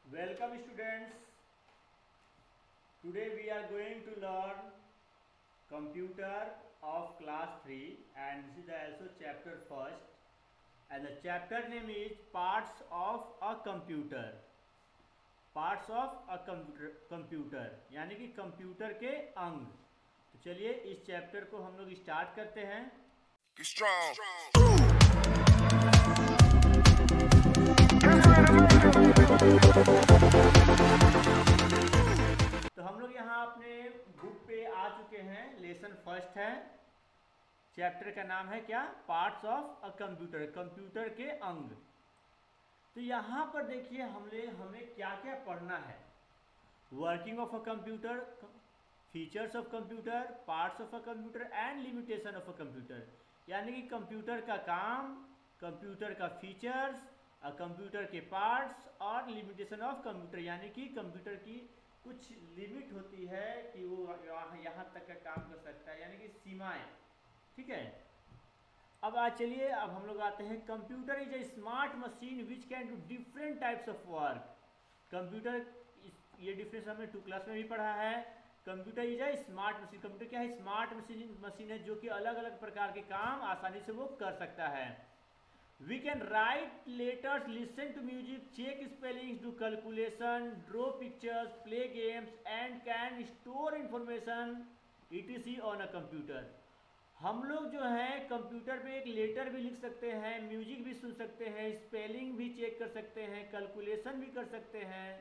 Welcome students. Today we are going to learn computer of class 3 and this is also chapter first and the chapter name is parts of a computer. Parts of a computer यानी कि computer के अंग। तो चलिए इस chapter को हम लोग स्टार्ट करते हैं। तो हम लोग यहाँ अपने बुक पे आ चुके हैं। लेसन फर्स्ट है, चैप्टर का नाम है क्या? Parts of a computer, computer के अंग। तो यहाँ पर देखिए हमें क्या क्या पढ़ना है। Working of a computer, features of computer, parts of a computer and limitation of a computer. यानी कि कंप्यूटर का काम, कंप्यूटर का फीचर्स, कंप्यूटर के पार्ट्स और लिमिटेशन ऑफ कंप्यूटर यानी कि कंप्यूटर की कुछ लिमिट होती है कि वो यहाँ तक का काम कर सकता है, यानी कि सीमाएं। ठीक है। अब चलिए अब हम लोग आते हैं। Computer is a smart machine which can do different types of work. Computer, ये डिफरेंस हमने 2 क्लास में भी पढ़ा है। Computer is a smart machine. Computer क्या है? स्मार्ट मशीन है जो कि अलग अलग प्रकार के काम आसानी से वो कर सकता है। We can write letters, listen to music, check spellings, do calculation, draw pictures, play games and can store information etc on a computer. हम लोग जो है कंप्यूटर पे एक लेटर भी लिख सकते हैं, म्यूजिक भी सुन सकते हैं, स्पेलिंग भी चेक कर सकते हैं, कैलकुलेशन भी कर सकते हैं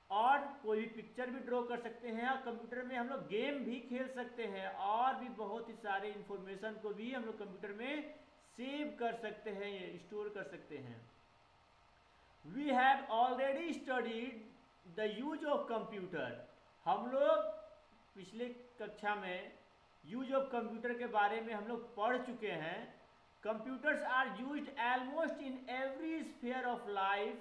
और कोई भी पिक्चर भी ड्रॉ कर सकते हैं। और कंप्यूटर में हम लोग गेम भी खेल सकते हैं और भी बहुत ही सारे इंफॉर्मेशन को भी हम लोग कंप्यूटर में सेव कर सकते हैं, स्टोर कर सकते हैं। We have already studied the use of computer. हम लोग पिछले कक्षा में यूज ऑफ कंप्यूटर के बारे में हम लोग पढ़ चुके हैं। Computers are used almost in every sphere of life.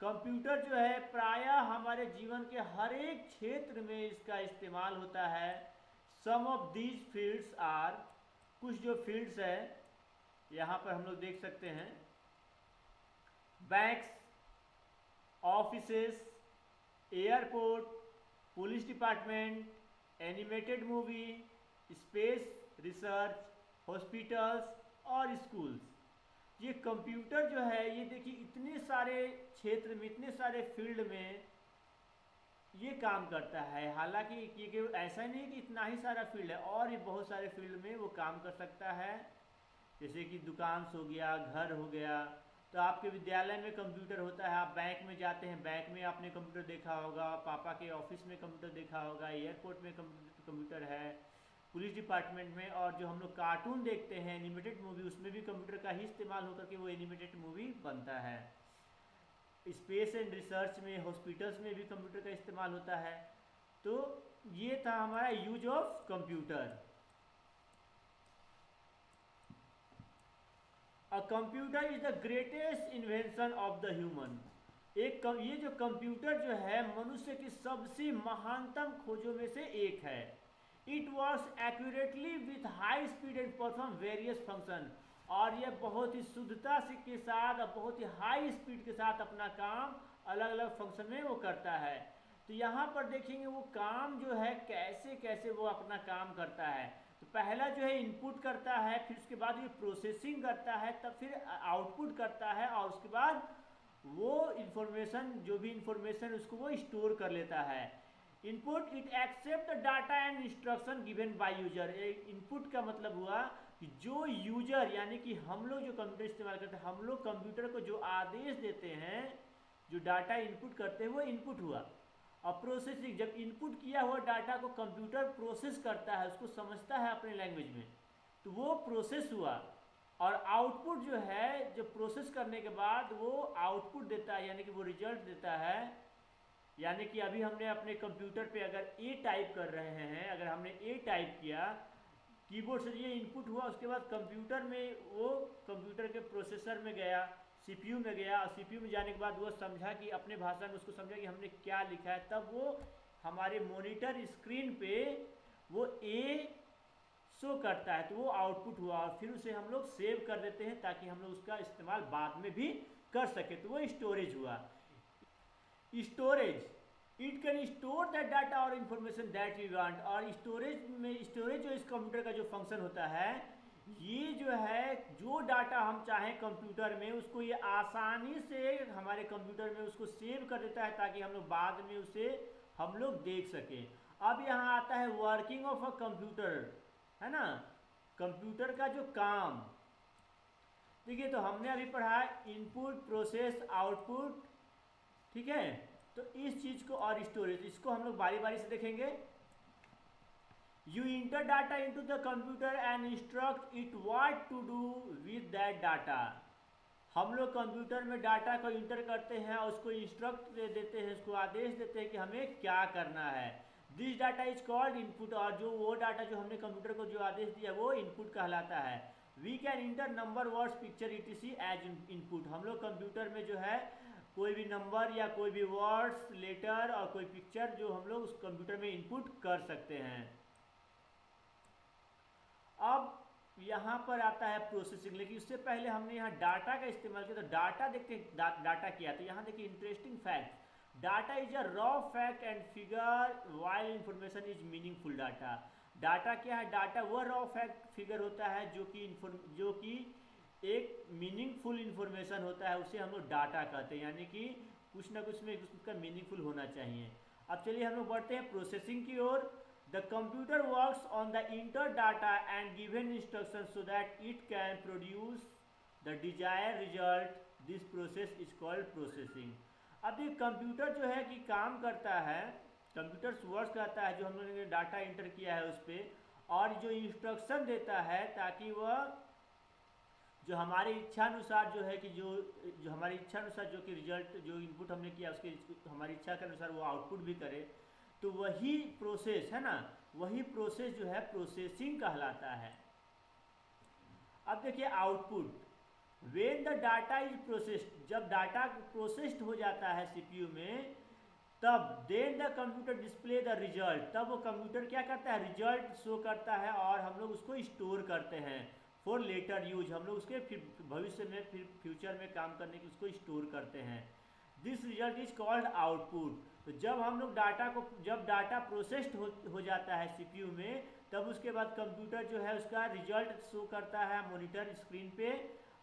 Computer जो है प्रायः हमारे जीवन के हर एक क्षेत्र में इसका इस्तेमाल होता है। सम ऑफ दीज फील्ड्स आर, कुछ जो फील्ड्स है यहाँ पर हम लोग देख सकते हैं। Banks, offices, airport, police department, animated movie, space research, hospitals और स्कूल्स। ये कंप्यूटर जो है ये देखिए इतने सारे क्षेत्र में, इतने सारे फील्ड में ये काम करता है। हालांकि ये ऐसा नहीं कि इतना ही सारा फील्ड है, और भी बहुत सारे फील्ड में वो काम कर सकता है। जैसे कि दुकान हो गया, घर हो गया। तो आपके विद्यालय में कंप्यूटर होता है, आप बैंक में जाते हैं, बैंक में आपने कंप्यूटर देखा होगा, पापा के ऑफिस में कंप्यूटर देखा होगा, एयरपोर्ट में कंप्यूटर है, पुलिस डिपार्टमेंट में। और जो हम लोग कार्टून देखते हैं, एनिमेटेड मूवी, उसमें भी कंप्यूटर का ही इस्तेमाल होकर के वो एनिमेटेड मूवी बनता है। स्पेस एंड रिसर्च में, हॉस्पिटल्स में भी कंप्यूटर का इस्तेमाल होता है। तो ये था हमारा use of computer. A computer is the greatest invention of the human. ये जो कंप्यूटर जो है मनुष्य की सबसे महानतम खोजों में से एक है। It works accurately with high speed and perform various function. और यह बहुत ही शुद्धता से के साथ और बहुत ही हाई स्पीड के साथ अपना काम अलग अलग फंक्शन में वो करता है। तो यहाँ पर देखेंगे वो काम जो है कैसे कैसे वो अपना काम करता है। तो पहला जो है इनपुट करता है, फिर उसके बाद ये प्रोसेसिंग करता है, तब फिर आउटपुट करता है और उसके बाद वो इंफॉर्मेशन, जो भी इंफॉर्मेशन उसको वो स्टोर कर लेता है। Input, it accept the data and instruction given by user. Input का मतलब हुआ कि जो यूजर यानी कि हम लोग जो कंप्यूटर इस्तेमाल करते हैं, हम लोग कंप्यूटर को जो आदेश देते हैं, जो डाटा इनपुट करते हैं वो इनपुट हुआ। और प्रोसेसिंग, जब इनपुट किया हुआ डाटा को कंप्यूटर प्रोसेस करता है, उसको समझता है अपने लैंग्वेज में, तो वो प्रोसेस हुआ। और आउटपुट जो है, जो प्रोसेस करने के बाद वो आउटपुट देता है, यानी कि वो रिजल्ट देता है। यानी कि अभी हमने अपने कंप्यूटर पे अगर ए टाइप कर रहे हैं, अगर हमने ए टाइप किया, कीबोर्ड से ये इनपुट हुआ, उसके बाद कंप्यूटर में वो कंप्यूटर के प्रोसेसर में गया, सीपीयू में गया, और सीपीयू में जाने के बाद वो समझा कि अपने भाषा में उसको समझा कि हमने क्या लिखा है, तब वो हमारे मॉनिटर स्क्रीन पे वो ए शो करता है, तो वो आउटपुट हुआ। और फिर उसे हम लोग सेव कर देते हैं ताकि हम लोग उसका इस्तेमाल बाद में भी कर सके, तो वो स्टोरेज हुआ। Storage, it can store that data और इंफॉर्मेशन दैट यू वांट। और स्टोरेज में, स्टोरेज जो इस कंप्यूटर का जो फंक्शन होता है, ये जो है जो डाटा हम चाहें कंप्यूटर में उसको ये आसानी से हमारे कंप्यूटर में उसको सेव कर देता है, ताकि हम लोग बाद में उसे हम लोग देख सकें। अब यहाँ आता है वर्किंग ऑफ अ कंप्यूटर, है ना, कंप्यूटर का जो काम। देखिए, तो हमने अभी पढ़ा इनपुट, प्रोसेस, आउटपुट, ठीक है। तो इस चीज को और स्टोरेज, इसको हम लोग बारी बारी से देखेंगे। You enter data into the computer and instruct it what to do with that data. हम लोग कंप्यूटर में डाटा को इंटर करते हैं और उसको इंस्ट्रक्ट दे देते हैं, उसको आदेश देते हैं कि हमें क्या करना है। This data is called input. और जो वो डाटा जो हमने कंप्यूटर को जो आदेश दिया वो इनपुट कहलाता है। We can enter number, words, picture etc as input. हम लोग कंप्यूटर में जो है कोई भी नंबर या कोई भी वर्ड्स, लेटर और कोई पिक्चर जो हम लोग उस कंप्यूटर में इनपुट कर सकते हैं। अब यहाँ पर आता है प्रोसेसिंग, लेकिन उससे पहले हमने यहाँ डाटा का इस्तेमाल किया। तो डाटा देखते हैं, डाटा क्या है। तो यहाँ देखिए interesting fact, data is a raw fact and figure while information is meaningful data. Data क्या है? डाटा वह रॉ फैक्ट फिगर होता है जो कि एक मीनिंगफुल इंफॉर्मेशन होता है, उसे हम लोग डाटा कहते हैं। यानी कि कुछ ना कुछ में उसका मीनिंगफुल होना चाहिए। अब चलिए हम लोग बढ़ते हैं प्रोसेसिंग की ओर। The computer works on the enter data and given instructions so that it can produce the desired result. This process is called processing. अब ये कंप्यूटर जो है कि काम करता है, कंप्यूटर वर्क करता है जो हम लोगों ने डाटा इंटर किया है उस पर, और जो इंस्ट्रक्शन देता है ताकि वह जो हमारी इच्छानुसार जो है कि जो हमारी इच्छानुसार जो कि रिजल्ट जो इनपुट हमने किया उसके हमारी इच्छा के अनुसार वो आउटपुट भी करे, तो वही प्रोसेस है ना, वही प्रोसेस जो है प्रोसेसिंग कहलाता है। अब देखिए output, when the data is processed, जब डाटा प्रोसेस्ड हो जाता है सीपीयू में, तब then the computer display the result, तब वो कंप्यूटर क्या करता है? रिजल्ट शो करता है और हम लोग उसको स्टोर करते हैं फॉर लेटर यूज। हम लोग उसके फिर भविष्य में, फिर फ्यूचर में काम करने के उसको स्टोर करते हैं। This result is called output. तो जब हम लोग जब डाटा प्रोसेस्ड हो जाता है सीपीयू में, तब उसके बाद कंप्यूटर जो है उसका रिजल्ट शो करता है मॉनिटर स्क्रीन पे,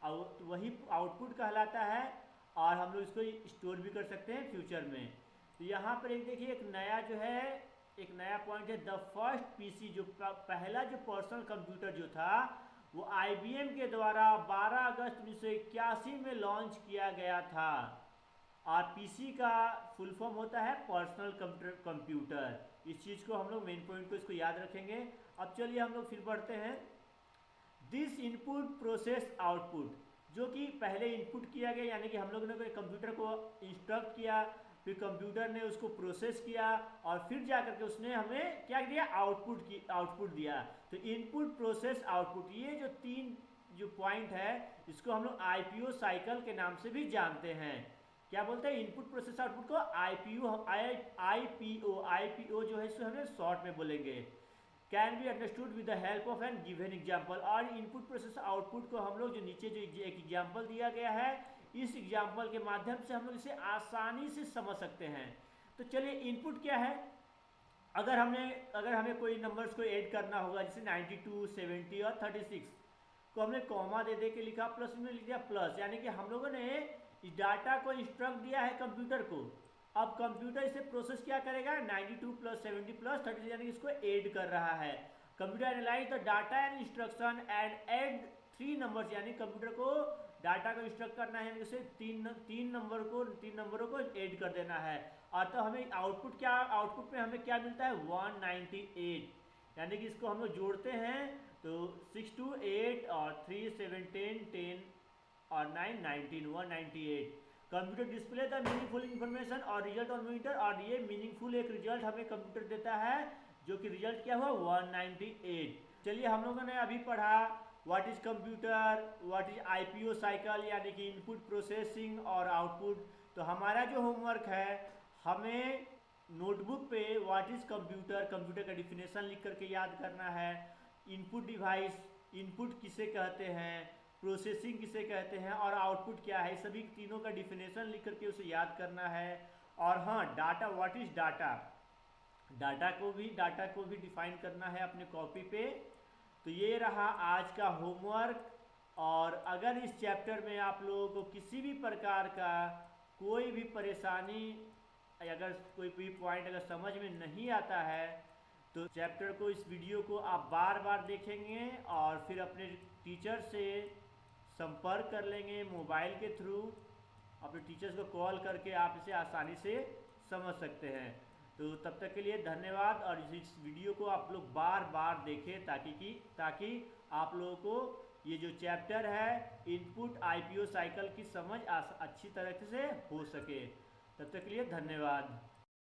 और वही आउटपुट कहलाता है, और हम लोग इसको स्टोर भी कर सकते हैं फ्यूचर में। तो यहाँ पर एक देखिए एक नया जो है, एक नया पॉइंट है, द फर्स्ट पीसी, जो पहला जो पर्सनल कंप्यूटर जो था वो IBM के द्वारा 12 अगस्त 1981 में लॉन्च किया गया था। और पीसी का फुल फॉर्म होता है पर्सनल कंप्यूटर। इस चीज़ को हम लोग मेन पॉइंट को इसको याद रखेंगे। अब चलिए हम लोग फिर पढ़ते हैं दिस इनपुट प्रोसेस आउटपुट, जो कि पहले इनपुट किया गया, यानी कि हम लोगों ने कंप्यूटर को इंस्ट्रक्ट किया, फिर कंप्यूटर ने उसको प्रोसेस किया और फिर जाकर के उसने हमें क्या दिया? आउटपुट दिया। तो इनपुट प्रोसेस आउटपुट, ये जो तीन जो पॉइंट है इसको हम लोग IPO साइकिल के नाम से भी जानते हैं। क्या बोलते हैं? इनपुट प्रोसेस आउटपुट को IPO जो है इसको हमें शॉर्ट में बोलेंगे। Can be understood with the help of an given example. और इनपुट प्रोसेस आउटपुट को हम लोग जो नीचे जो एक एग्जाम्पल दिया गया है, इस एग्जाम्पल के माध्यम से हम लोग इसे आसानी से समझ सकते हैं। तो चलिए इनपुट क्या है? अगर हमें कोई नंबर्स को ऐड करना होगा, जैसे 92, 70 और 36 को हमने कॉमा दे के लिखा, प्लस में लिख दिया प्लस, यानी कि हम लोगों ने इस डाटा को इंस्ट्रक्ट दिया है कंप्यूटर को। अब कंप्यूटर इसे प्रोसेस क्या करेगा? 92 प्लस 70 प्लस 36, यानी कि इसको ऐड कर रहा है। Computer analyse the data and instruction and add 3 numbers, यानी कंप्यूटर को डाटा को इंस्ट्रक्ट करना है, उसे तीन नंबरों को ऐड कर देना है। और तो हमें आउटपुट में हमें क्या मिलता है? 198, यानी कि इसको हम लोग जोड़ते हैं तो 6 2 8 और 3 7 10 10 और 9 19 198। Computer display the meaningful information और रिजल्ट ऑन मॉनिटर, और ये मीनिंगफुल एक रिजल्ट हमें कंप्यूटर देता है, जो कि रिजल्ट क्या हुआ? 198। चलिए हम लोगों ने अभी पढ़ा what is computer, what is IPO cycle, यानी कि इनपुट प्रोसेसिंग और आउटपुट। तो हमारा जो होमवर्क है, हमें नोटबुक पे व्हाट इज कंप्यूटर, कंप्यूटर का डिफिनेशन लिख करके याद करना है। इनपुट डिवाइस, इनपुट किसे कहते हैं, प्रोसेसिंग किसे कहते हैं और आउटपुट क्या है, सभी तीनों का डिफिनेशन लिख करके उसे याद करना है। और हाँ, data, what is data, data को भी डिफाइन करना है अपने कॉपी पे। तो ये रहा आज का होमवर्क। और अगर इस चैप्टर में आप लोगों को किसी भी प्रकार का कोई भी परेशानी, अगर कोई भी पॉइंट अगर समझ में नहीं आता है, तो चैप्टर को, इस वीडियो को आप बार बार देखेंगे और फिर अपने टीचर से संपर्क कर लेंगे मोबाइल के थ्रू। अपने टीचर्स को कॉल करके आप इसे आसानी से समझ सकते हैं। तो तब तक के लिए धन्यवाद। और इस वीडियो को आप लोग बार बार देखें ताकि आप लोगों को ये जो चैप्टर है इनपुट आईपीओ साइकिल की समझ अच्छी तरह से हो सके। तब तक के लिए धन्यवाद।